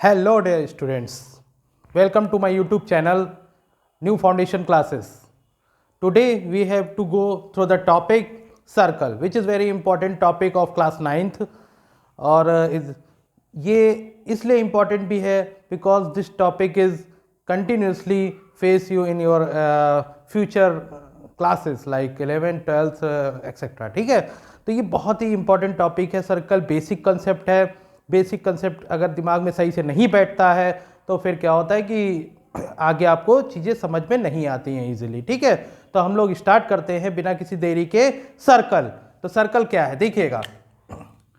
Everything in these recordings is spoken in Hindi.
Hello dear students, welcome to my YouTube channel New Foundation Classes. Today we have to go through the topic circle which is very important topic of class 9th और ये इसलिए important भी है because this topic is continuously face you in your future classes like 11th 12th etc. ठीक है, तो ये बहुत ही important topic है. सर्कल बेसिक कंसेप्ट है. बेसिक कंसेप्ट अगर दिमाग में सही से नहीं बैठता है तो फिर क्या होता है कि आगे आपको चीज़ें समझ में नहीं आती हैं इजीली. ठीक है, तो हम लोग स्टार्ट करते हैं बिना किसी देरी के. सर्कल, तो सर्कल क्या है देखिएगा.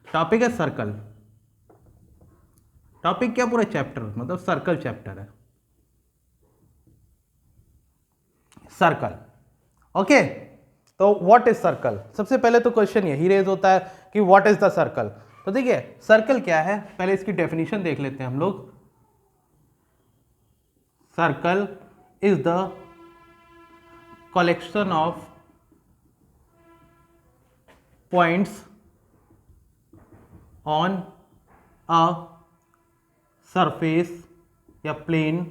टॉपिक है सर्कल. टॉपिक क्या, पूरा चैप्टर मतलब सर्कल चैप्टर है. Circle, okay. तो व्हाट इज सर्कल, सबसे पहले तो क्वेश्चन यही रेज होता है कि व्हाट इज द सर्कल. तो देखिए सर्कल क्या है, पहले इसकी डेफिनेशन देख लेते हैं हम लोग. Circle is the collection of points on a surface या प्लेन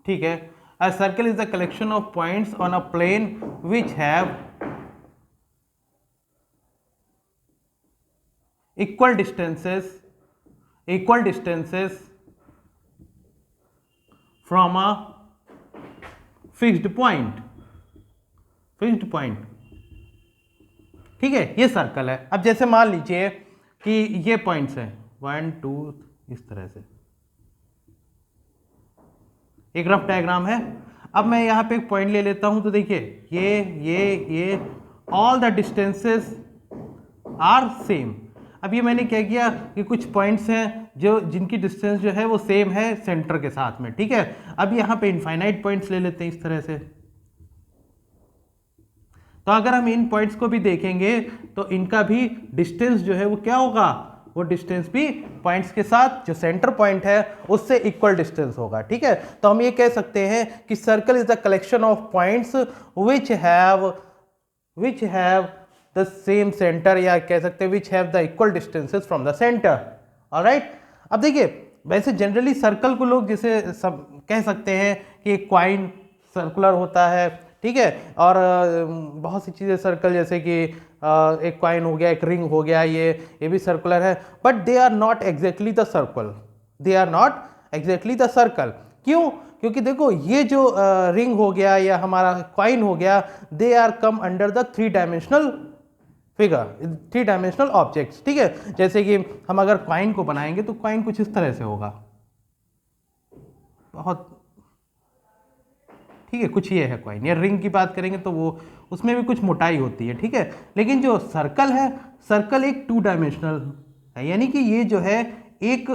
ठीक है. A circle is the collection of points on a plane which have equal distances from a fixed point. ठीक है, ये सर्कल है. अब जैसे मान लीजिए कि ये पॉइंट्स हैं 1 2 इस तरह से एक रफ डायग्राम है. अब मैं यहाँ पे एक पॉइंट ले लेता हूं तो देखिए ये all the distances are same. अब ये मैंने क्या किया कि कुछ पॉइंट्स हैं जो जिनकी डिस्टेंस जो है वो सेम है सेंटर के साथ में. ठीक है, अब यहाँ पे इनफाइनाइट पॉइंट्स ले लेते हैं इस तरह से. तो अगर हम इन पॉइंट्स को भी देखेंगे तो इनका भी डिस्टेंस जो है वो क्या होगा, वो डिस्टेंस भी पॉइंट्स के साथ जो सेंटर पॉइंट है उससे इक्वल डिस्टेंस होगा. ठीक है, तो हम ये कह सकते हैं कि circle is the collection of points which have the same centre, या कह सकते हैं which have the equal distances from the centre. Alright. अब देखिए वैसे जनरली सर्कल को लोग जैसे सब कह सकते हैं कि कॉइन सर्कुलर होता है. ठीक है, और बहुत सी चीज़ें सर्कल जैसे कि एक कॉइन हो गया, एक रिंग हो गया, ये भी सर्कुलर है. But they are not exactly the circle. क्यों? क्योंकि देखो ये जो रिंग हो गया या हमारा कॉइन हो गया, they are come under the 3 dimensional figure, 3 dimensional objects. ठीक है, जैसे कि हम अगर कॉइन को बनाएंगे तो कॉइन कुछ इस तरह से होगा, बहुत ठीक है, कुछ ये है कॉइन. या रिंग की बात करेंगे तो वो उसमें भी कुछ मोटाई होती है. ठीक है, लेकिन जो सर्कल है, सर्कल एक 2 डायमेंशनल है, यानी कि ये जो है एक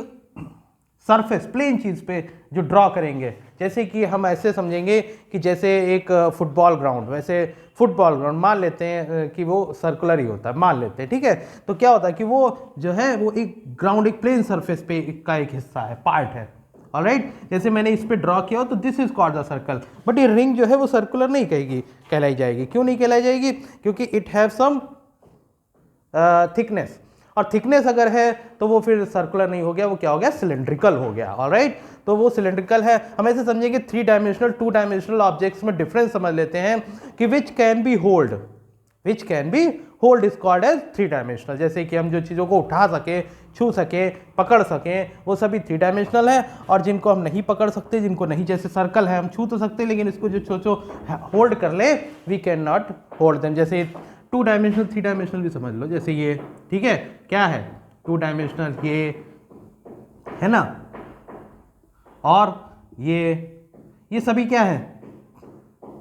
सरफेस प्लेन चीज़ पे जो ड्रॉ करेंगे. जैसे कि हम ऐसे समझेंगे कि जैसे एक फुटबॉल ग्राउंड, वैसे फुटबॉल ग्राउंड मान लेते हैं कि वो सर्कुलर ही होता है, मान लेते हैं. ठीक है, तो क्या होता है कि वो जो है वो एक ग्राउंड, एक प्लेन सरफेस पे का एक हिस्सा है, पार्ट है. ऑलराइट, जैसे मैंने इस पे ड्रॉ किया हो तो this is called the circle. But ये रिंग जो है वो सर्कुलर नहीं कहलाई जाएगी. क्यों नहीं कहलाई जाएगी? क्योंकि इट हैव सम थिकनेस, और थिकनेस अगर है तो वो फिर सर्कुलर नहीं हो गया, वो क्या हो गया, सिलेंड्रिकल हो गया. ऑलराइट, तो वो सिलेंड्रिकल है. हम ऐसे समझेंगे 3 डायमेंशनल 2 डायमेंशनल ऑब्जेक्ट्स में डिफरेंस समझ लेते हैं कि which can be hold is called as 3 dimensional. जैसे कि हम जो चीज़ों को उठा सके, छू सके, पकड़ सकें, वो सभी 3 डायमेंशनल है. और जिनको हम नहीं पकड़ सकते, जिनको नहीं, जैसे सर्कल है हम छू तो सकते लेकिन इसको जो होल्ड कर ले, we can not hold them. जैसे 2 डायमेंशनल 3 डायमेंशनल भी समझ लो, जैसे ये. ठीक है, क्या है 2 डायमेंशनल, ये है ना, और ये सभी क्या है,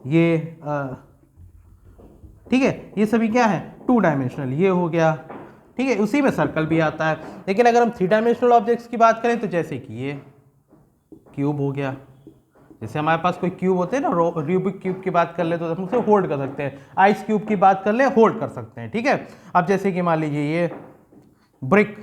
ये ठीक है, ये सभी क्या है 2 डायमेंशनल, ये हो गया. ठीक है, उसी में सर्कल भी आता है. लेकिन अगर हम 3 डायमेंशनल ऑब्जेक्ट्स की बात करें तो जैसे कि ये क्यूब हो गया, जैसे हमारे पास कोई क्यूब होते हैं ना, रूबिक क्यूब की बात कर ले तो हम उसे होल्ड कर सकते हैं. आइस क्यूब की बात कर ले, होल्ड कर सकते हैं. ठीक है, अब जैसे कि मान लीजिए ये ब्रिक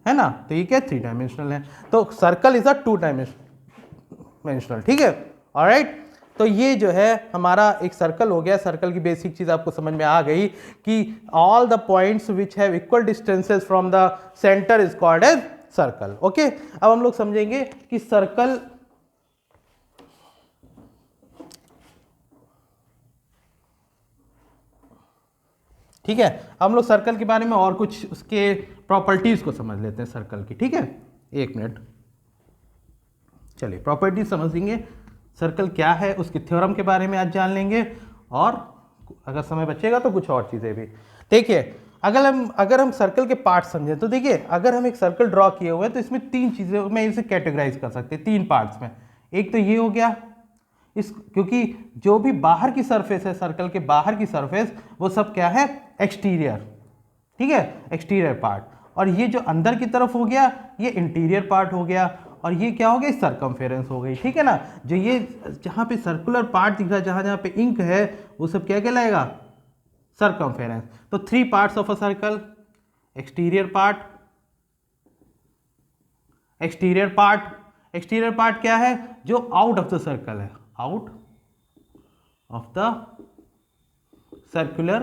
है ना, तो ये क्या 3 डायमेंशनल है. तो सर्कल इज अ 2 डायमेंशनल. ठीक है, ऑलराइट. तो ये जो है हमारा एक सर्कल हो गया। सर्कल की बेसिक चीज आपको समझ में आ गई कि all the points which have equal distances from the centre is called as circle. Okay, अब हम लोग समझेंगे कि सर्कल ठीक है। अब हम लोग सर्कल के बारे में और कुछ उसके प्रॉपर्टीज को समझ लेते हैं सर्कल की। ठीक है, एक मिनट, चलिए प्रॉपर्टीज समझेंगे। सर्कल क्या है उसकी थ्योरम के बारे में आज जान लेंगे, और अगर समय बचेगा तो कुछ और चीज़ें भी। देखिए, अगर हम सर्कल के पार्ट समझें तो देखिए, अगर हम एक सर्कल ड्रॉ किए हुए हैं तो इसमें तीन चीज़ें मैं इसे कैटेगराइज कर सकते हैं तीन पार्ट्स में। एक तो ये हो गया क्योंकि जो भी बाहर की सरफेस है सर्कल के बाहर की सरफेस वो सब क्या है, एक्सटीरियर। ठीक है, एक्सटीरियर पार्ट। और ये जो अंदर की तरफ हो गया ये इंटीरियर पार्ट हो गया, और ये क्या हो गया, सर्कमफेरेंस हो गई। ठीक है ना, जो ये जहां पे सर्कुलर पार्ट दिख रहा है, जहां जहां पे इंक है, वो सब क्या कहलाएगा, सर्कमफेरेंस। तो three parts of a circle, exterior part, exterior part क्या है, जो आउट ऑफ द सर्कल है, out of the circular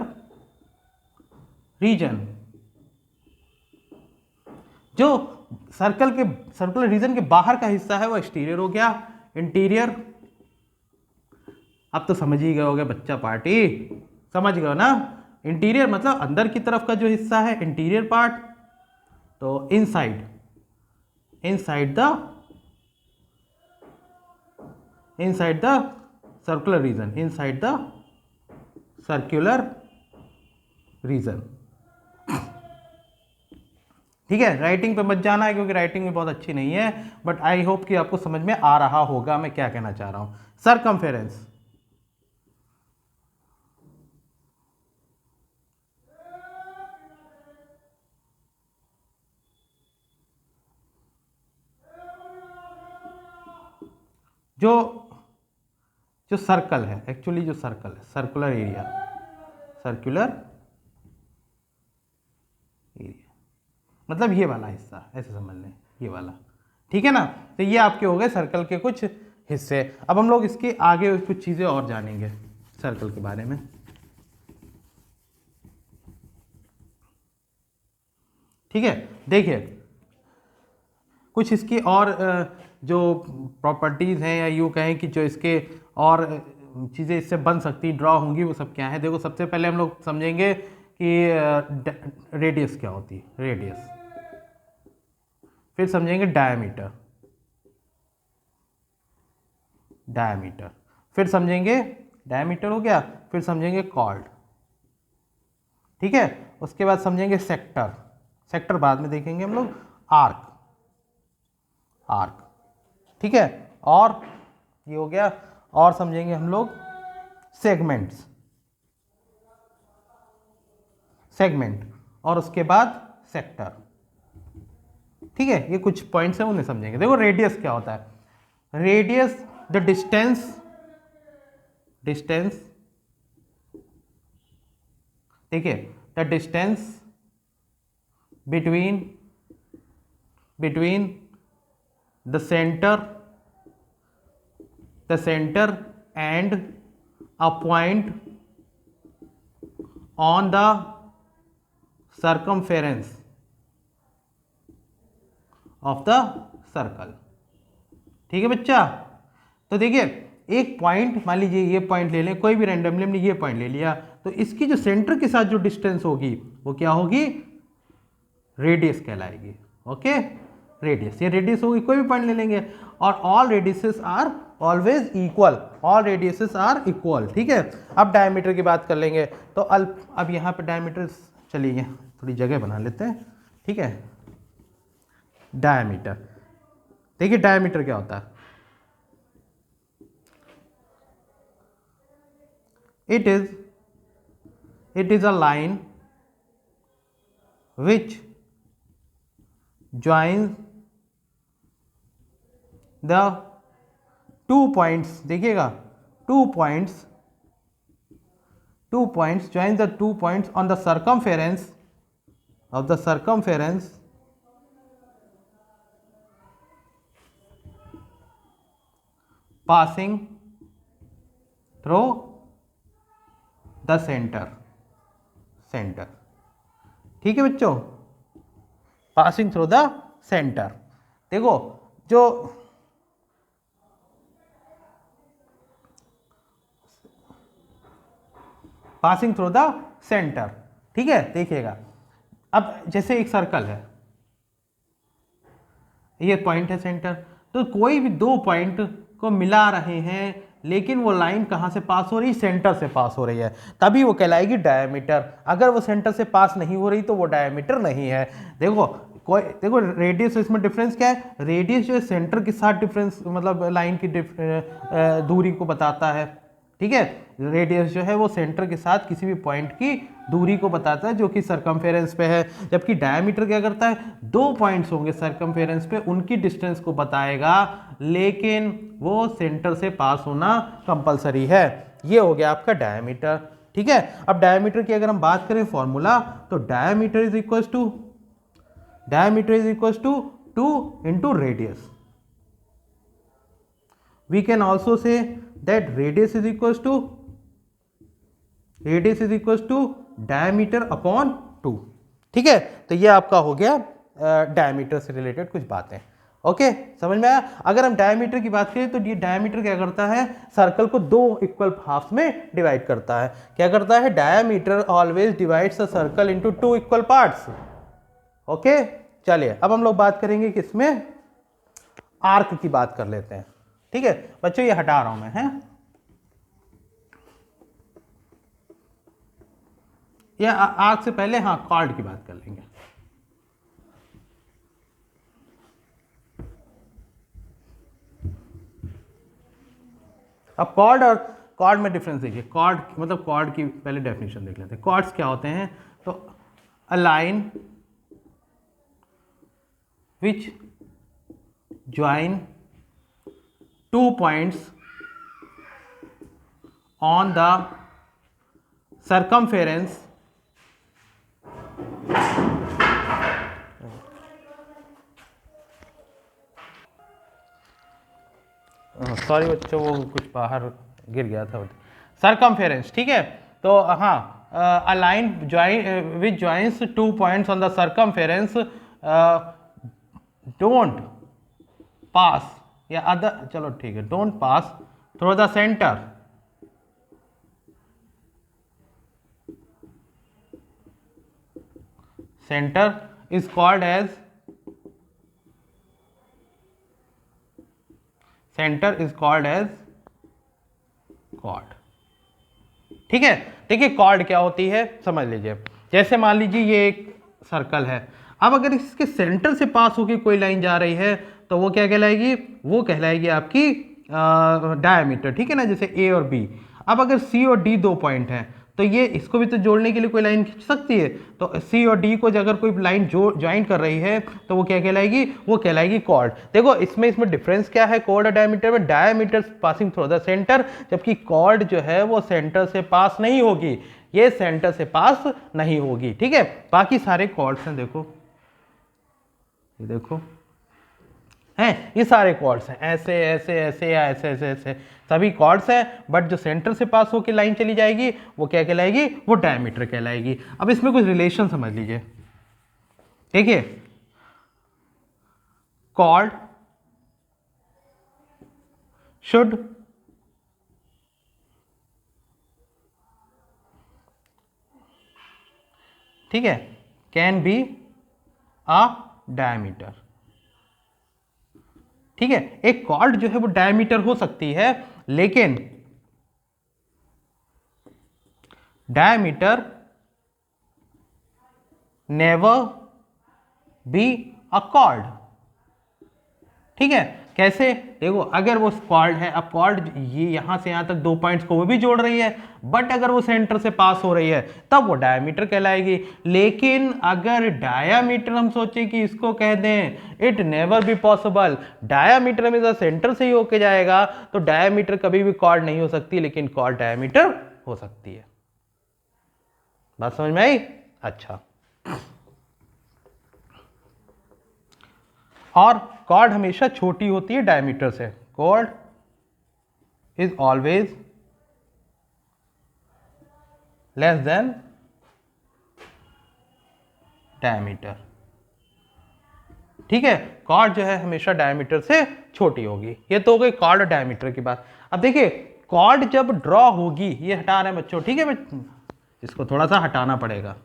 region. जो सर्कुलर रीजन के बाहर का हिस्सा है वो एक्सटीरियर हो गया। इंटीरियर, अब तो समझ ही गए होगे बच्चा पार्टी, समझ गए ना। इंटीरियर मतलब अंदर की तरफ का जो हिस्सा है इंटीरियर पार्ट, तो inside the circular region, inside the circular region. ठीक है, राइटिंग पे मत जाना है क्योंकि राइटिंग में बहुत अच्छी नहीं है, बट आई होप कि आपको समझ में आ रहा होगा मैं क्या कहना चाह रहा हूं। सर्कमफेरेंस, जो जो सर्कल है, एक्चुअली जो सर्कल है, सर्कुलर एरिया मतलब ये वाला हिस्सा, ऐसे समझ लें, ये वाला। ठीक है ना, तो ये आपके हो गए सर्कल के कुछ हिस्से। अब हम लोग इसके आगे कुछ चीजें और जानेंगे सर्कल के बारे में। ठीक है, देखिए कुछ इसकी और जो प्रॉपर्टीज हैं, या यूँ कहें कि जो इसके और चीज़ें इससे बन सकती ड्रॉ होंगी, वो सब क्या है। देखो, सबसे पहले हम लोग समझेंगे कि रेडियस क्या होती है, रेडियस। फिर समझेंगे डायमीटर, फिर समझेंगे डायमीटर हो गया, फिर समझेंगे कॉर्ड। ठीक है, उसके बाद समझेंगे सेक्टर बाद में देखेंगे हम लोग, आर्क। ठीक है, और ये हो गया, और समझेंगे हम लोग सेगमेंट, और उसके बाद सेक्टर। ठीक है, ये कुछ पॉइंट्स हैं उन्हें समझेंगे। देखो, रेडियस क्या होता है, रेडियस द डिस्टेंस देखिए, the distance between the center and a point on the circumference of the circle। ठीक है बच्चा, तो देखिए एक पॉइंट, मान लीजिए ये पॉइंट ले लें, कोई भी रैंडमली हमने ये पॉइंट ले लिया, तो इसकी जो सेंटर के साथ जो डिस्टेंस होगी वो क्या होगी, रेडियस कहलाएगी। ओके, रेडियस, ये रेडियस होगी, कोई भी पॉइंट ले लेंगे। और all radiuses are always equal, ठीक है। अब डायमीटर की बात कर लेंगे, तो अब यहाँ पे डायमीटर, चलिए थोड़ी जगह बना लेते हैं। ठीक है, डायमीटर, देखिए डायमीटर क्या होता है, it is a line which joins the two points, देखिएगा two points joins the 2 points on the circumference of the passing through the centre, centre, ठीक है बच्चों, पासिंग थ्रू द सेंटर। देखो जो पासिंग थ्रू द सेंटर, ठीक है, देखिएगा अब जैसे एक सर्कल है, ये पॉइंट है सेंटर, तो कोई भी दो पॉइंट को मिला रहे हैं लेकिन वो लाइन कहाँ से पास हो रही है, सेंटर से पास हो रही है, तभी वो कहलाएगी डायमीटर। अगर वो सेंटर से पास नहीं हो रही तो वो डायमीटर नहीं है। देखो रेडियस, इसमें डिफरेंस क्या है, रेडियस जो है सेंटर के साथ डिफरेंस मतलब लाइन की दूरी को बताता है, ठीक है, रेडियस जो है वो सेंटर के साथ किसी भी पॉइंट की दूरी को बताता है जो कि सरकमफेरेंस पे है, जबकि डायमीटर क्या करता है, दो पॉइंट्स होंगे सरकमफेरेंस पे, उनकी डिस्टेंस को बताएगा, लेकिन वो सेंटर से पास होना कंपलसरी है। ये हो गया आपका डायमीटर, ठीक है। अब डायमीटर की अगर हम बात करें फॉर्मूला, तो diameter is equal to 2 into radius. We can also say that radius is equals to diameter upon 2, ठीक है। तो ये आपका हो गया डायमीटर से रिलेटेड कुछ बातें, ओके, समझ में आया। अगर हम डायमीटर की बात करें तो ये डायमीटर क्या करता है, सर्कल को दो इक्वल हाफ्स में डिवाइड करता है। क्या करता है, diameter always divides a circle into 2 equal parts, okay. चलिए अब हम लोग बात करेंगे किसमें, आर्क की बात कर लेते हैं, ठीक है बच्चों, ये हटा रहा हूं मैं, है ये आर्क से पहले हाँ कॉर्ड की बात कर लेंगे। अब कॉर्ड और कॉर्ड में डिफरेंस देखिए, कॉर्ड मतलब कॉर्ड की पहले डेफिनेशन देख लेते हैं। कॉर्ड्स क्या होते हैं, तो a line which join 2 points on the circumference sorry बच्चों वो कुछ बाहर गिर गया था, सरकमफेरेंस, ठीक है। तो हाँ, a line which joins 2 points on the circumference don't pass या अदर, चलो ठीक है, don't pass through the centre, centre is called as chord, ठीक है। देखिए कॉर्ड क्या होती है समझ लीजिए, जैसे मान लीजिए ये एक सर्कल है, अब अगर इसके सेंटर से पास होकर कोई लाइन जा रही है तो वो क्या कहलाएगी, वो कहलाएगी आपकी डायमीटर, ठीक है ना, जैसे ए और बी। अब अगर सी और डी दो पॉइंट हैं तो ये इसको भी तो जोड़ने के लिए कोई लाइन खींच सकती है, तो सी और डी को अगर कोई लाइन ज्वाइन कर रही है तो वो क्या कहलाएगी, वो कहलाएगी कॉर्ड। देखो इसमें डिफरेंस क्या है, कॉर्ड और डायमीटर में, diameter passing through the centre, जबकि कॉर्ड जो है वो सेंटर से पास नहीं होगी, ये सेंटर से पास नहीं होगी, ठीक है। बाकी सारे कॉर्ड्स हैं, देखो ये देखो हैं, ये सारे कॉर्ड्स हैं, ऐसे ऐसे ऐसे या ऐसे ऐसे ऐसे सभी कॉर्ड्स हैं, बट जो सेंटर से पास होकर लाइन चली जाएगी वो क्या कहलाएगी, वो डायमीटर कहलाएगी। अब इसमें कुछ रिलेशन समझ लीजिए, देखिए कॉर्ड शुड ठीक है कैन बी अ डायमीटर, ठीक है। एक कॉर्ड जो है वो डायमीटर हो सकती है, लेकिन diameter never be a cord, ठीक है। कैसे, देखो अगर वो कॉर्ड है, अब कॉर्ड ये यहां से यहां तक दो पॉइंट्स को वो भी जोड़ रही है, बट अगर वो सेंटर से पास हो रही है तब वो डायमीटर कहलाएगी। लेकिन अगर डायामीटर हम सोचे कि इसको कह दें, it never be possible, diameter हमेशा सेंटर से ही होके जाएगा, तो डायामीटर कभी भी कॉर्ड नहीं हो सकती, लेकिन कॉर्ड डायामीटर हो सकती है। बात समझ में आई, अच्छा। और कॉर्ड हमेशा छोटी होती है डायमीटर से, chord is always less than diameter. ठीक है, कॉर्ड जो है हमेशा डायमीटर से छोटी होगी। ये तो हो गई कॉर्ड डायमीटर की बात। अब देखिए कॉर्ड जब ड्रॉ होगी, ये हटा रहे हैं बच्चों, ठीक है, इसको थोड़ा सा हटाना पड़ेगा।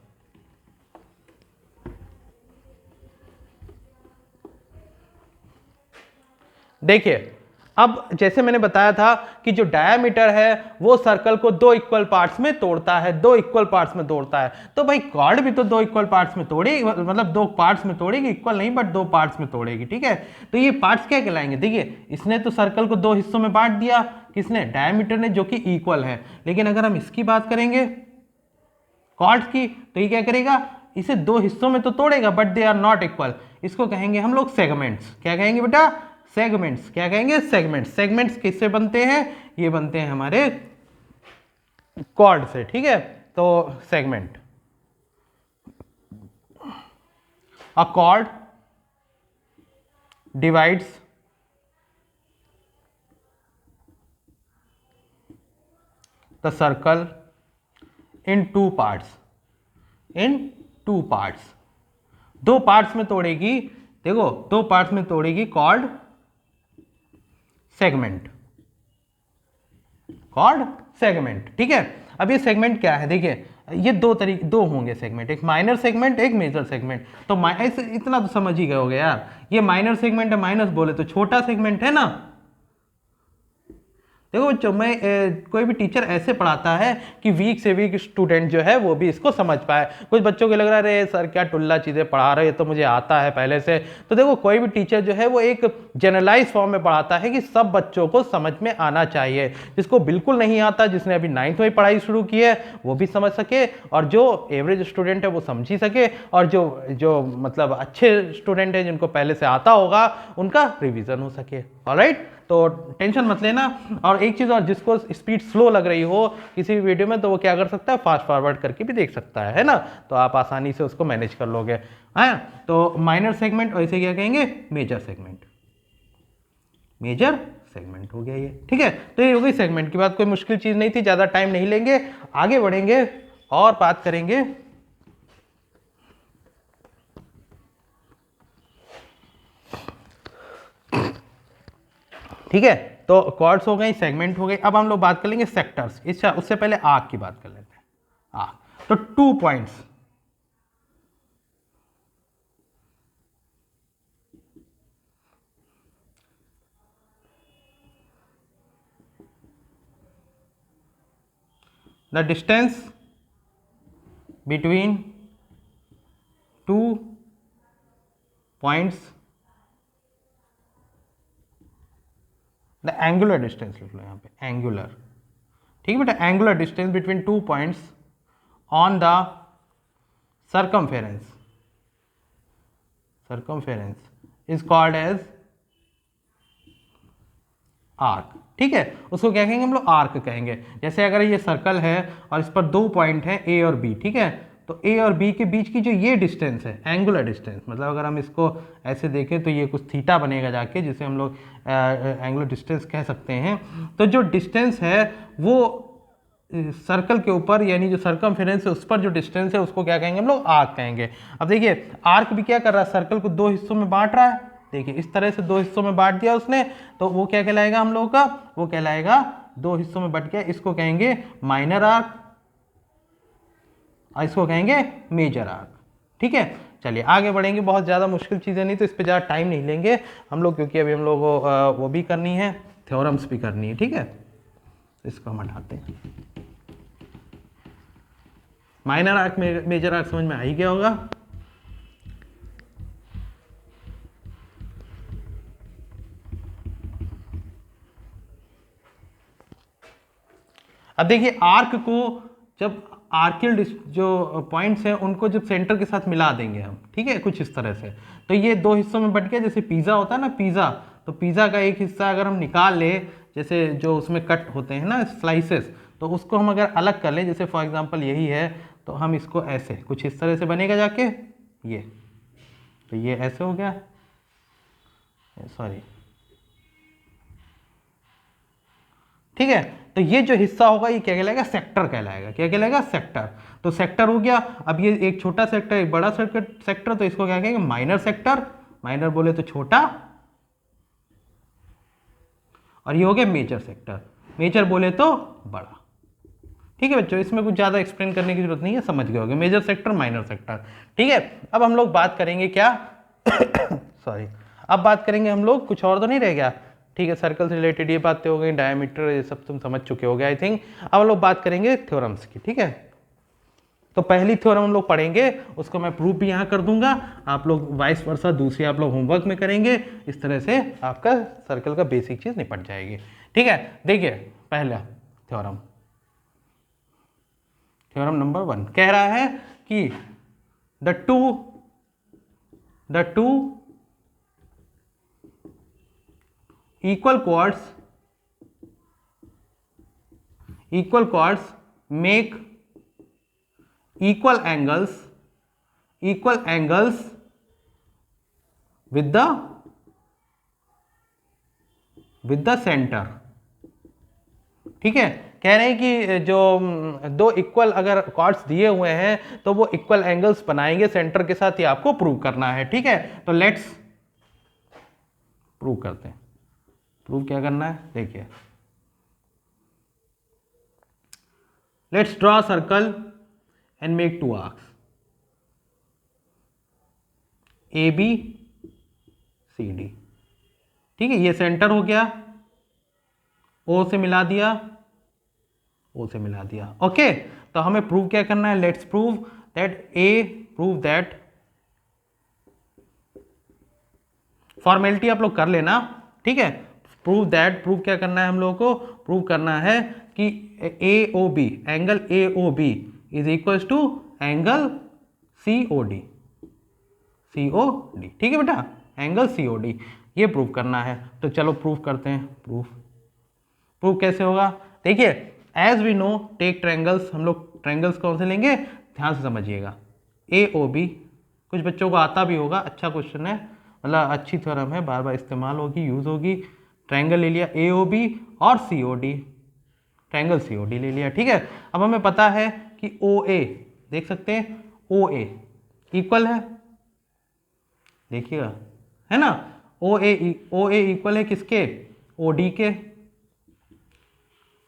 देखिए अब जैसे मैंने बताया था कि जो डायमीटर है वो सर्कल को दो इक्वल पार्ट्स में तोड़ता है, दो इक्वल पार्ट्स में तोड़ता है। तो भाई कॉर्ड भी तो दो इक्वल पार्ट्स में तोड़ेगी, मतलब दो पार्ट्स में तोड़ेगी, इक्वल नहीं बट दो पार्ट्स में तोड़ेगी। ठीक है, तो ये पार्ट्स क्या कहलाएंगे? देखिए इसने तो सर्कल को दो हिस्सों में बांट दिया, किसने? डायमीटर ने, जो कि इक्वल है। लेकिन अगर हम इसकी बात करेंगे कॉर्ड्स की, तो ये क्या करेगा? इसे दो हिस्सों में तो तोड़ेगा but they are not equal. इसको कहेंगे हम लोग सेगमेंट्स। क्या कहेंगे बेटा? सेगमेंट्स। क्या कहेंगे? सेगमेंट्स। सेगमेंट्स किससे बनते हैं? ये बनते हैं हमारे कॉर्ड से। ठीक है, तो segment, a cord divides the circle in two parts, in two parts. दो पार्ट्स में तोड़ेगी, देखो दो पार्ट्स में तोड़ेगी कॉर्ड सेगमेंट, कॉर्ड सेगमेंट। ठीक है, अब ये सेगमेंट क्या है? देखिए ये दो होंगे सेगमेंट, एक माइनर सेगमेंट, एक मेजर सेगमेंट। तो इतना तो समझ ही गए होगे यार, ये माइनर सेगमेंट है, माइनस बोले तो छोटा सेगमेंट है ना। देखो बच्चों, मैं कोई भी टीचर ऐसे पढ़ाता है कि वीक से वीक स्टूडेंट जो है वो भी इसको समझ पाए। कुछ बच्चों को लग रहा है अरे सर क्या टुल्ला चीज़ें पढ़ा रहे, तो मुझे आता है पहले से। तो देखो कोई भी टीचर जो है वो एक जनरलाइज फॉर्म में पढ़ाता है कि सब बच्चों को समझ में आना चाहिए। जिसको बिल्कुल नहीं आता, जिसने अभी 9th में पढ़ाई शुरू की है, वो भी समझ सके, और जो एवरेज स्टूडेंट है वो समझ ही सके, और जो जो मतलब अच्छे स्टूडेंट है जिनको पहले से आता होगा उनका रिविजन हो सके। ऑलराइट, तो टेंशन मत लेना। और एक चीज और, जिसको स्पीड स्लो लग रही हो किसी भी वीडियो में, तो वो क्या कर सकता है? फास्ट फॉरवर्ड करके भी देख सकता है ना, तो आप आसानी से उसको मैनेज कर लोगे। है तो माइनर सेगमेंट, और इसे क्या कहेंगे? Major segment. मेजर सेगमेंट हो गया ये। ठीक है, तो ये हो गई सेगमेंट की बात, कोई मुश्किल चीज नहीं थी, ज्यादा टाइम नहीं लेंगे, आगे बढ़ेंगे और बात करेंगे। ठीक है, तो कॉर्ड्स हो गई, सेगमेंट हो गई। अब हम लोग बात कर लेंगे सेक्टर्स। अच्छा, उससे पहले आर्क की बात कर लेते हैं। आर्क तो 2 points, the distance between 2 points, the angular distance लिख लो यहाँ पे, एंगुलर। ठीक है बेटा, angular distance between 2 points on the circumference, circumference is called as arc. ठीक है, उसको क्या कहेंगे हम लोग? आर्क कहेंगे। जैसे अगर ये सर्कल है और इस पर दो पॉइंट हैं ए और बी, ठीक है, तो ए और बी के बीच की जो ये डिस्टेंस है, एंगुलर डिस्टेंस, मतलब अगर हम इसको ऐसे देखें तो ये कुछ थीटा बनेगा जाके, जिसे हम लोग एंगुलर डिस्टेंस कह सकते हैं। तो जो डिस्टेंस है वो सर्कल के ऊपर, यानी जो सर्कमफेरेंस है उस पर जो डिस्टेंस है, उसको क्या कहेंगे हम लोग? आर्क कहेंगे। अब देखिए आर्क भी क्या कर रहा है? सर्कल को दो हिस्सों में बांट रहा है। देखिए इस तरह से दो हिस्सों में बांट दिया उसने, तो वो क्या कहलाएगा हम लोगों का? वो कहलाएगा दो हिस्सों में बट गया, इसको कहेंगे माइनर आर्क, और इसको कहेंगे मेजर आर्क। ठीक है, चलिए आगे बढ़ेंगे। बहुत ज़्यादा मुश्किल चीज़ें नहीं, तो इस पर ज़्यादा टाइम नहीं लेंगे हम लोग, क्योंकि अभी हम लोग वो भी करनी है, थ्योरम्स भी करनी है। ठीक है, इसको हम हटाते हैं। माइनर आर्क, मेजर आर्क समझ में आ ही गया होगा। अब देखिए आर्क को जब आर्किल जो पॉइंट्स हैं उनको जब सेंटर के साथ मिला देंगे हम, ठीक है, कुछ इस तरह से, तो ये दो हिस्सों में बट गया। जैसे पिज़्ज़ा होता है ना, पिज़्ज़ा, तो पिज़्ज़ा का एक हिस्सा अगर हम निकाल ले, जैसे जो उसमें कट होते हैं ना स्लाइसेस, तो उसको हम अगर अलग कर लें, जैसे फॉर एग्जांपल यही है, तो हम इसको ऐसे कुछ इस तरह से बनेगा जाके ये, तो ये ऐसे हो गया, सॉरी ठीक है। तो ये जो हिस्सा होगा ये क्या कहलाएगा, सेक्टर कहलाएगा। क्या कहलाएगा, सेक्टर। तो सेक्टर हो गया। अब ये एक छोटा सेक्टर एक बड़ा सेक्टर, तो इसको क्या कहेंगे, माइनर सेक्टर। माइनर बोले तो छोटा, और ये हो गया मेजर सेक्टर। मेजर बोले तो बड़ा। ठीक है बच्चों, इसमें कुछ ज़्यादा एक्सप्लेन करने की जरूरत नहीं है, समझ गए होगे, मेजर सेक्टर माइनर सेक्टर। ठीक है। अब हम लोग बात करेंगे क्या सॉरी, अब बात करेंगे हम लोग, कुछ और तो नहीं रह गया। ठीक है, सर्कल से रिलेटेड ये बातें हो गई, डायमीटर ये सब तुम समझ चुके होगे आई थिंक। अब हम लोग बात करेंगे थ्योरम्स की। ठीक है, तो पहली थ्योरम हम लोग पढ़ेंगे, उसको मैं प्रूफ भी यहाँ कर दूंगा, आप लोग वाइस वर्सा दूसरी आप लोग होमवर्क में करेंगे। इस तरह से आपका सर्कल का बेसिक चीज निपट जाएगी। ठीक है, देखिए पहला थ्योरम, थ्योरम नंबर 1 कह रहा है कि the two equal chords make equal angles with the center। ठीक है, कह रहे हैं कि जो दो इक्वल अगर कॉर्ड्स दिए हुए हैं तो वो इक्वल एंगल्स बनाएंगे सेंटर के साथ, ही आपको प्रूव करना है। ठीक है, तो लेट्स प्रूव करते हैं। प्रूव क्या करना है, देखिए, let's draw circle and make two arcs A B C D. ठीक है, ये सेंटर हो गया, ओ से मिला दिया, ओ से मिला दिया। ओके, तो हमें प्रूव क्या करना है, लेट्स प्रूव दैट फॉर्मेलिटी आप लोग कर लेना। ठीक है, प्रूव क्या करना है हम लोगों को, प्रूव करना है कि A O B, angle A O B is equal to angle C O D. ठीक है बेटा, एंगल सी ओ डी, ये प्रूव करना है। तो चलो प्रूव करते हैं। प्रूव कैसे होगा, देखिए, as we know take triangles, हम लोग ट्रायंगल्स कौन से लेंगे, ध्यान से समझिएगा। ए ओ बी, कुछ बच्चों को आता भी होगा, अच्छा क्वेश्चन है, मतलब अच्छी थ्योरम है, बार बार इस्तेमाल होगी, यूज होगी। ट्रायंगल ले लिया ए ओ बी और C O D, triangle C O D ले लिया। ठीक है, अब हमें पता है कि ओ ए, देख सकते हैं ओ ए इक्वल है, देखिएगा, है ना, ओ ए इक्वल है किसके, ओ डी के,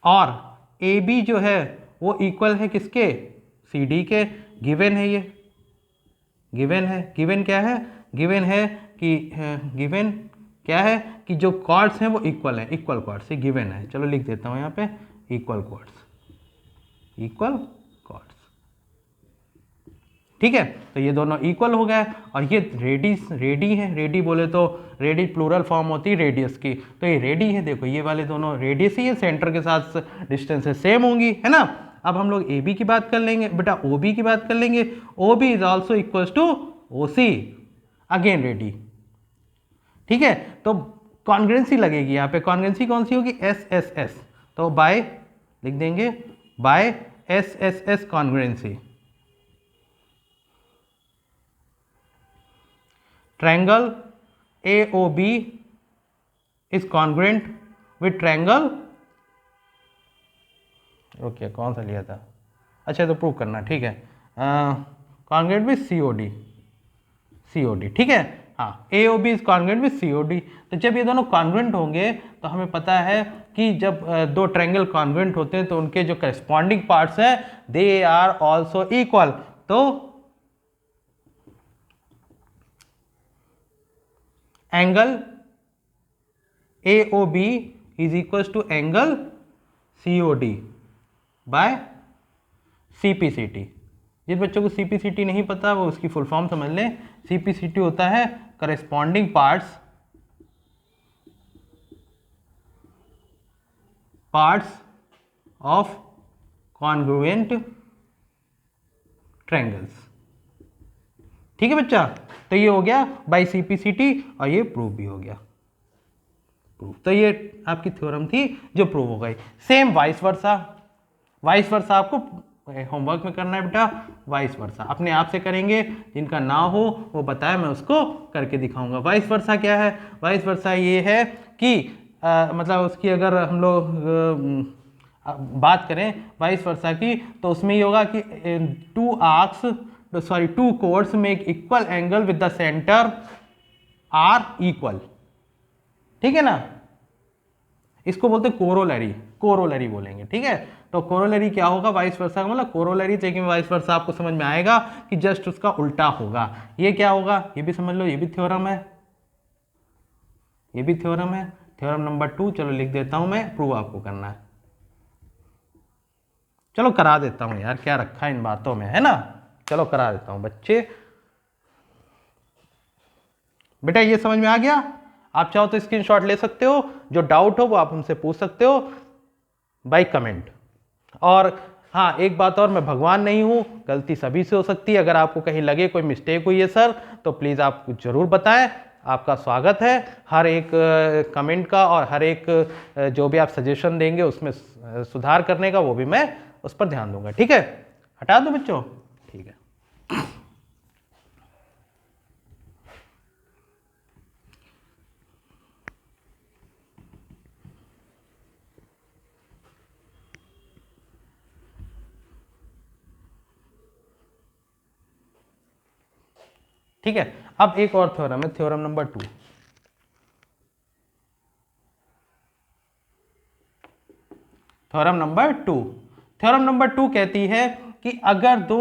और ए बी जो है वो इक्वल है किसके, सी डी के। गिवन है, ये गिवन है। गिवन क्या है, गिवन है कि गिवन क्या है कि जो कॉर्ड्स हैं वो इक्वल है, इक्वल कॉर्ड्स, ये गिवन है। चलो लिख देता हूँ यहाँ पे, इक्वल कॉर्ड्स। ठीक है, तो ये दोनों इक्वल हो गए, और ये रेडी है। रेडी बोले तो रेडी प्लूरल फॉर्म होती है रेडियस की, तो ये रेडी है। देखो ये वाले दोनों रेडियस ही है, सेंटर के साथ डिस्टेंस सेम होंगी, है ना। अब हम लोग ए बी की बात कर लेंगे बेटा, ओ बी की बात कर लेंगे। O B is also equal to O C, again radii. ठीक है, तो कॉन्ग्रुएंसी लगेगी यहाँ पे, कॉन्ग्रुएंसी कौन सी होगी, एस एस एस, तो बाय लिख देंगे, by S S S congruency. Triangle AOB is congruent with triangle, okay कौन सा लिया था, अच्छा तो प्रूव करना, ठीक है, कॉन्ग्रुएंट विथ COD। ठीक है, हाँ, AOB is congruent with COD। तो जब ये दोनों कॉन्ग्रुएंट होंगे तो हमें पता है कि जब दो ट्रायंगल कॉन्ग्रुएंट होते हैं तो उनके जो करस्पॉन्डिंग पार्ट्स हैं दे आर ऑल्सो इक्वल। तो angle AOB is equal to angle COD by CPCT। जिन बच्चों को CPCT नहीं पता वो उसकी फुल फॉर्म समझ लें। CPCT होता है corresponding parts of congruent triangles. ठीक है बच्चा, तो ये हो गया बाय CPCT और ये प्रूव भी हो गया। तो ये आपकी थ्योरम थी जो प्रूव हो गई। सेम वाइस वर्सा आपको होमवर्क में करना है बेटा, वाइस वर्सा अपने आप से करेंगे, जिनका ना हो वो बताए, मैं उसको करके दिखाऊंगा। वाइस वर्सा क्या है, वाइस वर्सा ये है कि मतलब उसकी अगर हम लोग बात करें वाइस वर्सा की, तो उसमें ये होगा कि two chords make equal angle with the centre are equal, ठीक है ना। इसको बोलते हैं कोरोलरी, कोरोलरी बोलेंगे, ठीक है। तो कोरोलरी क्या होगा, वाइस वर्सा का मतलब कोरोलरी, लेकिन वाइस वर्सा आपको समझ में आएगा कि जस्ट उसका उल्टा होगा। ये क्या होगा, ये भी समझ लो, ये भी थ्योरम है, ये भी थ्योरम है, थ्योरम नंबर 2। चलो लिख देता हूं मैं, प्रूव आपको करना है। चलो करा देता हूं यार, क्या रखा है इन बातों में, है ना। चलो करा देता हूं बच्चे। बेटा ये समझ में आ गया, आप चाहो तो स्क्रीनशॉट ले सकते हो, जो डाउट हो वो आप हमसे पूछ सकते हो बाय कमेंट। और हाँ, एक बात और, मैं भगवान नहीं हूं, गलती सभी से हो सकती है। अगर आपको कहीं लगे कोई मिस्टेक हुई है सर, तो प्लीज़ आप जरूर बताएं, आपका स्वागत है। हर एक कमेंट का और हर एक जो भी आप सजेशन देंगे उसमें सुधार करने का, वो भी मैं उस पर ध्यान दूंगा, ठीक है। हटा दो बच्चों, ठीक है। ठीक है, अब एक और थ्योरम है, theorem number 2। Theorem number 2, theorem number 2 कहती है कि अगर दो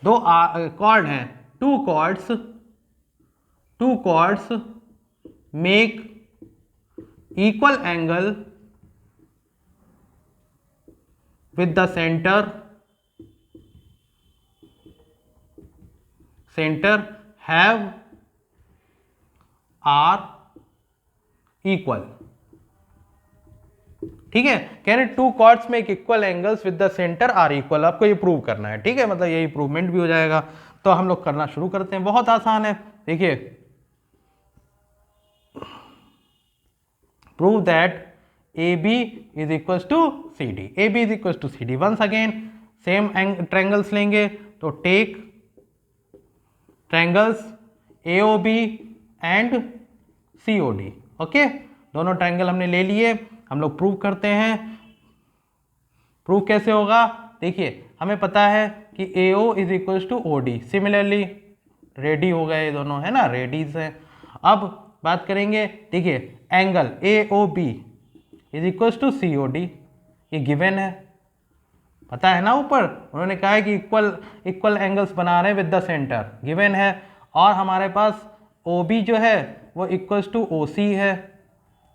कॉर्ड हैं, two chords make equal angle with the centre have are equal, ठीक है। कह रहे टू कॉर्ड्स में equal angles with the centre are equal, आपको ये प्रूव करना है, ठीक है। मतलब ये प्रूवमेंट भी हो जाएगा। तो हम लोग करना शुरू करते हैं, बहुत आसान है। देखिए, prove that AB is equal to CD, AB is equal to CD। Once again same triangles लेंगे, तो take triangles AOB and COD, okay. दोनों ट्रायंगल हमने ले लिए, हम लोग प्रूव करते हैं। प्रूव कैसे होगा, देखिए हमें पता है कि AO is equal to OD, similarly radii हो गए दोनों, है ना, रेडीज है। अब बात करेंगे, देखिए angle AOB is equal to COD, ये गिवन है, पता है ना। ऊपर उन्होंने कहा है कि इक्वल एंगल्स बना रहे हैं विद द सेंटर, गिवन है। और हमारे पास OB जो है वो इक्वल टू OC है,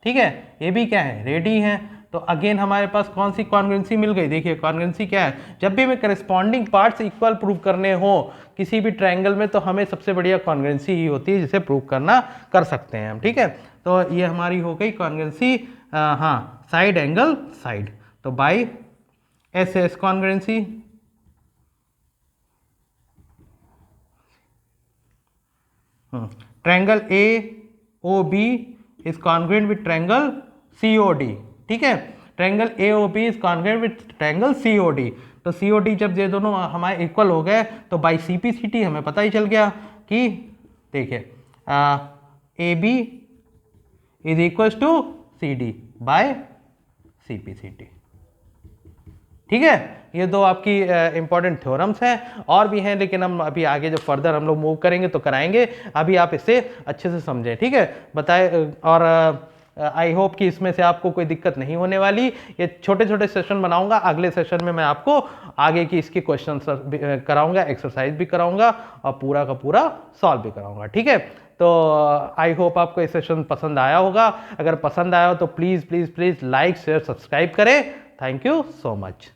ठीक है। ये भी क्या है, रेडी है। तो अगेन हमारे पास कौन सी कॉन्ग्रुएंसी मिल गई, देखिए कॉन्ग्रुएंसी क्या है, जब भी हमें करस्पॉन्डिंग पार्ट्स इक्वल प्रूव करने हो किसी भी ट्रायंगल में, तो हमें सबसे बढ़िया कॉन्ग्रुएंसी ही होती है जिसे प्रूव कर सकते हैं हम, ठीक है। तो ये हमारी हो गई कॉन्ग्रुएंसी, हाँ, साइड एंगल साइड। तो by SS congruency, triangle AOB is congruent with triangle COD, ठीक है। Triangle AOB is congruent with triangle COD। तो COD जब ये दोनों हमारे इक्वल हो गए, तो बाय CPCT हमें पता ही चल गया कि देखिए AB is equal to CD by CPCT, ठीक है। ये दो आपकी इंपॉर्टेंट थ्योरम्स हैं, और भी हैं, लेकिन हम अभी आगे जो फर्दर हम लोग मूव करेंगे तो कराएंगे। अभी आप इसे अच्छे से समझें, ठीक है, बताए। और आई होप कि इसमें से आपको कोई दिक्कत नहीं होने वाली। ये छोटे छोटे सेशन बनाऊंगा, अगले सेशन में मैं आपको आगे की इसके क्वेश्चन कराऊंगा, एक्सरसाइज भी कराऊंगा और पूरा का पूरा सॉल्व भी कराऊंगा, ठीक है। तो आई होप आपको ये सेशन पसंद आया होगा। अगर पसंद आया हो तो please please please like share subscribe करें। Thank you so much.